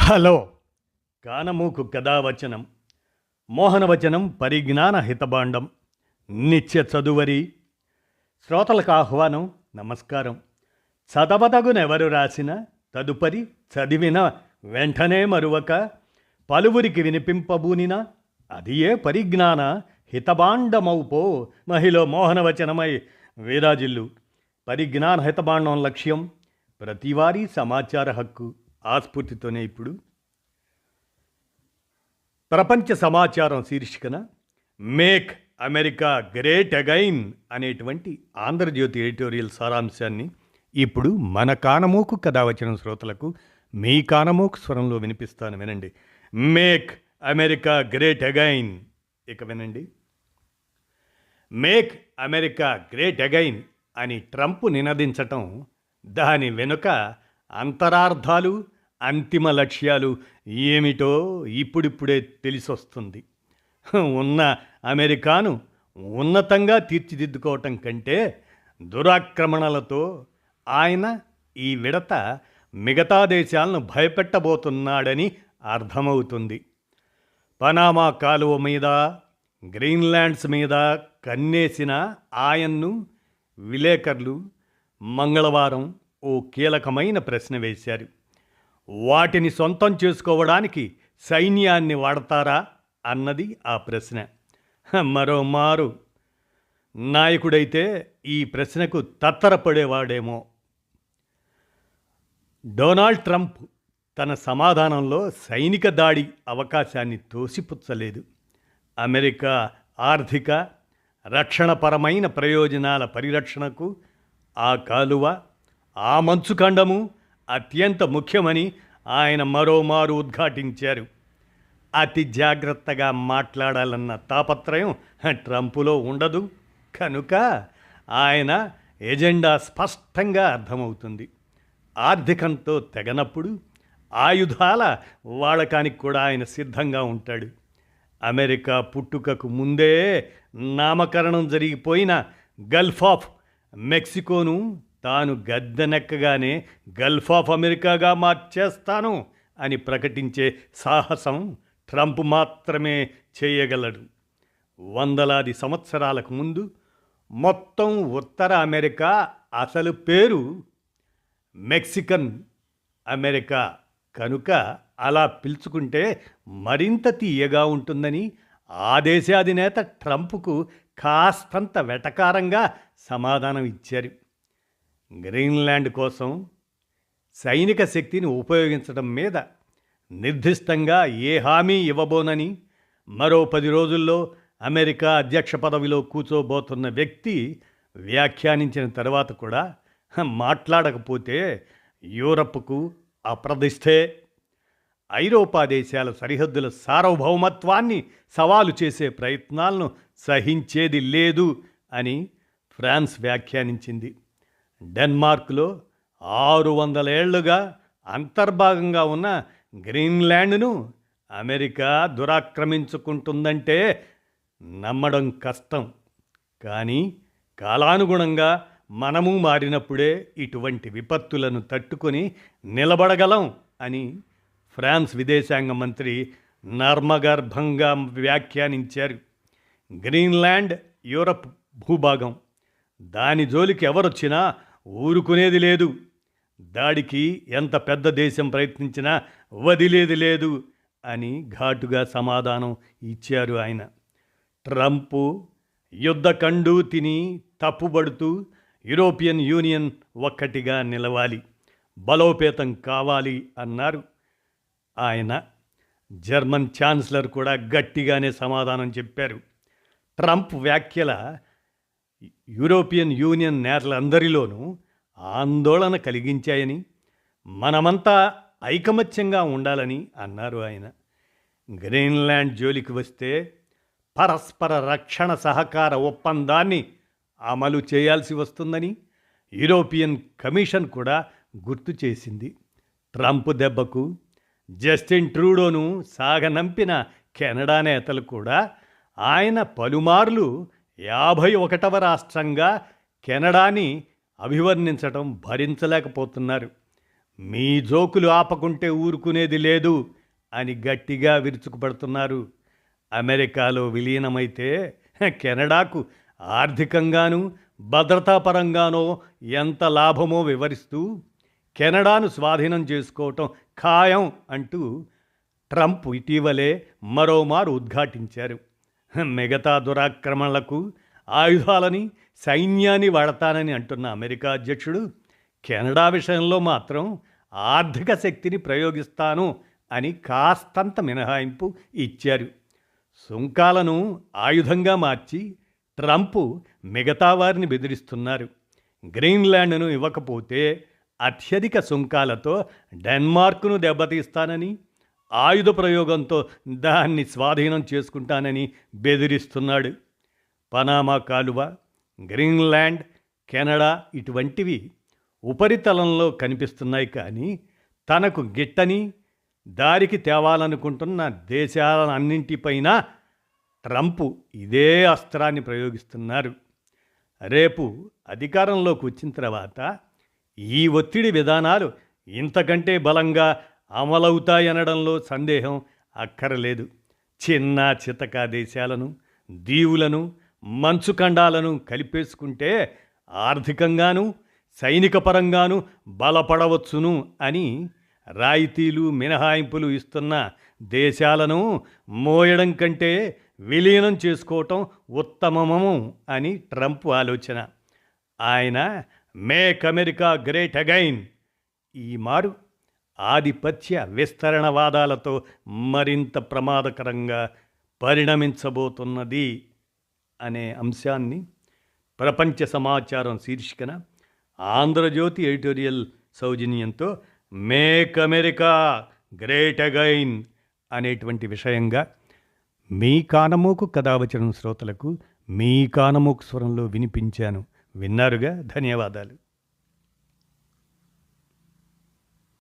Hello. కానమూకు కథావచనం మోహనవచనం పరిజ్ఞాన హితబాండం నిత్య చదువరి శ్రోతలకు ఆహ్వానం. నమస్కారం. చదవదగునెవరు రాసిన తదుపరి చదివిన వెంటనే మరువక పలువురికి వినిపింపబూనిన అది ఏ పరిజ్ఞాన హితబాండమౌపో మహిళ మోహనవచనమై వీరాజిల్లు. పరిజ్ఞాన హితబాండం లక్ష్యం ప్రతివారీ సమాచార హక్కు. ఆస్ఫూర్తితోనే ఇప్పుడు ప్రపంచ సమాచారం శీర్షికన మేక్ అమెరికా గ్రేట్ అగైన్ అనేటువంటి ఆంధ్రజ్యోతి ఎడిటోరియల్ సారాంశాన్ని ఇప్పుడు మన కానమోకు కథావచనం శ్రోతలకు మీ కానమోకు స్వరంలో వినిపిస్తాను, వినండి. Make America great again. ఇక వినండి. మేక్ అమెరికా గ్రేట్ అగైన్ అని ట్రంప్ నినదించటం, దాని వెనుక అంతరార్థాలు, అంతిమ లక్ష్యాలు ఏమిటో ఇప్పుడిప్పుడే తెలిసొస్తుంది. ఉన్న అమెరికాను ఉన్నతంగా తీర్చిదిద్దుకోవటం కంటే దురాక్రమణలతో ఆయన ఈ విడత మిగతా దేశాలను భయపెట్టబోతున్నాడని అర్థమవుతుంది. పనామా కాలువ మీద, గ్రీన్లాండ్స్ మీద కన్నేసిన ఆయన్ను విలేకరులు మంగళవారం ఓ కీలకమైన ప్రశ్న వేశారు. వాటిని సొంతం చేసుకోవడానికి సైన్యాన్ని వాడతారా అన్నది ఆ ప్రశ్న. మరోమారు నాయకుడైతే ఈ ప్రశ్నకు తత్తరపడేవాడేమో. డొనాల్డ్ ట్రంప్ తన సమాధానంలో సైనిక దాడి అవకాశాన్ని తోసిపుచ్చలేదు. అమెరికా ఆర్థిక, రక్షణపరమైన ప్రయోజనాల పరిరక్షణకు ఆ కాలువ, ఆ మంచుఖండము అత్యంత ముఖ్యమని ఆయన మరోమారు ఉద్ఘాటించారు. అతి జాగ్రత్తగా మాట్లాడాలన్న తాపత్రయం ట్రంపులో ఉండదు కనుక ఆయన ఎజెండా స్పష్టంగా అర్థమవుతుంది. ఆర్థికంతో తెగనప్పుడు ఆయుధాల వాడకానికి కూడా ఆయన సిద్ధంగా ఉంటాడు. అమెరికా పుట్టుకకు ముందే నామకరణం జరిగిపోయిన గల్ఫ్ ఆఫ్ మెక్సికోను తాను గద్దెనెక్కగానే గల్ఫ్ ఆఫ్ అమెరికాగా మార్చేస్తాను అని ప్రకటించే సాహసం ట్రంప్ మాత్రమే చేయగలడు. వందలాది సంవత్సరాలకు ముందు మొత్తం ఉత్తర అమెరికా అసలు పేరు మెక్సికన్ అమెరికా కనుక అలా పిలుచుకుంటే మరింత తీయగా ఉంటుందని ఆ దేశాధినేత ట్రంప్కు కాస్తంత వెటకారంగా సమాధానం ఇచ్చారు. గ్రీన్లాండ్ కోసం సైనిక శక్తిని ఉపయోగించడం మీద నిర్దిష్టంగా ఏ హామీ ఇవ్వబోనని, మరో 10 రోజుల్లో అమెరికా అధ్యక్ష పదవిలో కూర్చోబోతున్న వ్యక్తి వ్యాఖ్యానించిన తర్వాత కూడా మాట్లాడకపోతే యూరప్కు అప్రదిష్టే. ఐరోపా దేశాల సరిహద్దుల సార్వభౌమత్వాన్ని సవాలు చేసే ప్రయత్నాలను సహించేది లేదు అని ఫ్రాన్స్ వ్యాఖ్యానించింది. డెన్మార్క్లో 600 ఏళ్లుగా అంతర్భాగంగా ఉన్న గ్రీన్లాండ్ను అమెరికా దురాక్రమించుకుంటుందంటే నమ్మడం కష్టం. కానీ కాలానుగుణంగా మనము మారినప్పుడే ఇటువంటి విపత్తులను తట్టుకొని నిలబడగలం అని ఫ్రాన్స్ విదేశాంగ మంత్రి నర్మగర్భంగా వ్యాఖ్యానించారు. గ్రీన్లాండ్ యూరప్ భూభాగం. దాని జోలికి ఎవరొచ్చినా ఊరుకునేది లేదు. దాడికి ఎంత పెద్ద దేశం ప్రయత్నించినా వదిలేది లేదు అని ఘాటుగా సమాధానం ఇచ్చారు ఆయన. ట్రంప్ యుద్ధ కండు తిని తప్పుబడుతూ యూరోపియన్ యూనియన్ ఒక్కటిగా నిలవాలి, బలోపేతం కావాలి అన్నారు ఆయన. జర్మన్ ఛాన్సలర్ కూడా గట్టిగానే సమాధానం చెప్పారు. ట్రంప్ వ్యాఖ్యల యూరోపియన్ యూనియన్ నేతలందరిలోనూ ఆందోళన కలిగించాయని, మనమంతా ఐకమత్యంగా ఉండాలని అన్నారు ఆయన. గ్రీన్లాండ్ జోలికి వస్తే పరస్పర రక్షణ సహకార ఒప్పందాన్ని అమలు చేయాల్సి వస్తుందని యూరోపియన్ కమిషన్ కూడా గుర్తు చేసింది. ట్రంప్ దెబ్బకు జస్టిన్ ట్రూడోను సాగనంపిన కెనడా నేతలు కూడా ఆయన పలుమార్లు 51వ రాష్ట్రంగా కెనడాని అభివర్ణించటం భరించలేకపోతున్నారు. మీ జోకులు ఆపకుంటే ఊరుకునేది లేదు అని గట్టిగా విరుచుకుపడుతున్నారు. అమెరికాలో విలీనమైతే కెనడాకు ఆర్థికంగానూ భద్రతాపరంగానో ఎంత లాభమో వివరిస్తూ కెనడాను స్వాధీనం చేసుకోవటం ఖాయం అంటూ ట్రంప్ ఇటీవలే మరోమారు ఉద్ఘాటించారు. మిగతా దురాక్రమణలకు ఆయుధాలని సైన్యాన్ని వాడతానని అంటున్న అమెరికా అధ్యక్షుడు కెనడా విషయంలో మాత్రం ఆర్థిక శక్తిని ప్రయోగిస్తాను అని కాస్తంత మినహాయింపు ఇచ్చారు. సుంకాలను ఆయుధంగా మార్చి ట్రంప్ మిగతా వారిని బెదిరిస్తున్నారు. గ్రీన్లాండ్ను ఇవ్వకపోతే అత్యధిక సుంకాలతో డెన్మార్క్ను దెబ్బతీస్తానని, ఆయుధ ప్రయోగంతో దాన్ని స్వాధీనం చేసుకుంటానని బెదిరిస్తున్నాడు. పనామా కాలువ, గ్రీన్లాండ్, కెనడా ఇటువంటివి ఉపరితలంలో కనిపిస్తున్నాయి. కానీ తనకు గిట్టని దారికి తేవాలనుకుంటున్న దేశాలన్నింటిపైన ట్రంప్ ఇదే అస్త్రాన్ని ప్రయోగిస్తున్నారు. రేపు అధికారంలోకి వచ్చిన తర్వాత ఈ ఒత్తిడి విధానాలు ఇంతకంటే బలంగా అమలవుతాయనడంలో సందేహం అక్కరలేదు. చిన్న చితక దేశాలను, దీవులను, మంచుఖండాలను కలిపేసుకుంటే ఆర్థికంగాను సైనిక పరంగాను బలపడవచ్చును అని రాయితీలు మినహాయింపులు ఇస్తున్న దేశాలను మోయడం కంటే విలీనం చేసుకోవటం ఉత్తమము అని ట్రంప్ ఆలోచన. ఆయన మేక్ అమెరికా గ్రేట్ అగైన్ ఈ మారు ఆధిపత్య విస్తరణవాదాలతో మరింత ప్రమాదకరంగా పరిణమించబోతున్నది అనే అంశాన్ని ప్రపంచ సమాచారం శీర్షికన ఆంధ్రజ్యోతి ఎడిటోరియల్ సౌజన్యంతో మేక్ అమెరికా గ్రేట్ అగైన్ అనేటువంటి విషయంగా మీ కానమోకు కథావచనం శ్రోతలకు మీ కానమోకు స్వరంలో వినిపించాను. విన్నారుగా? ధన్యవాదాలు.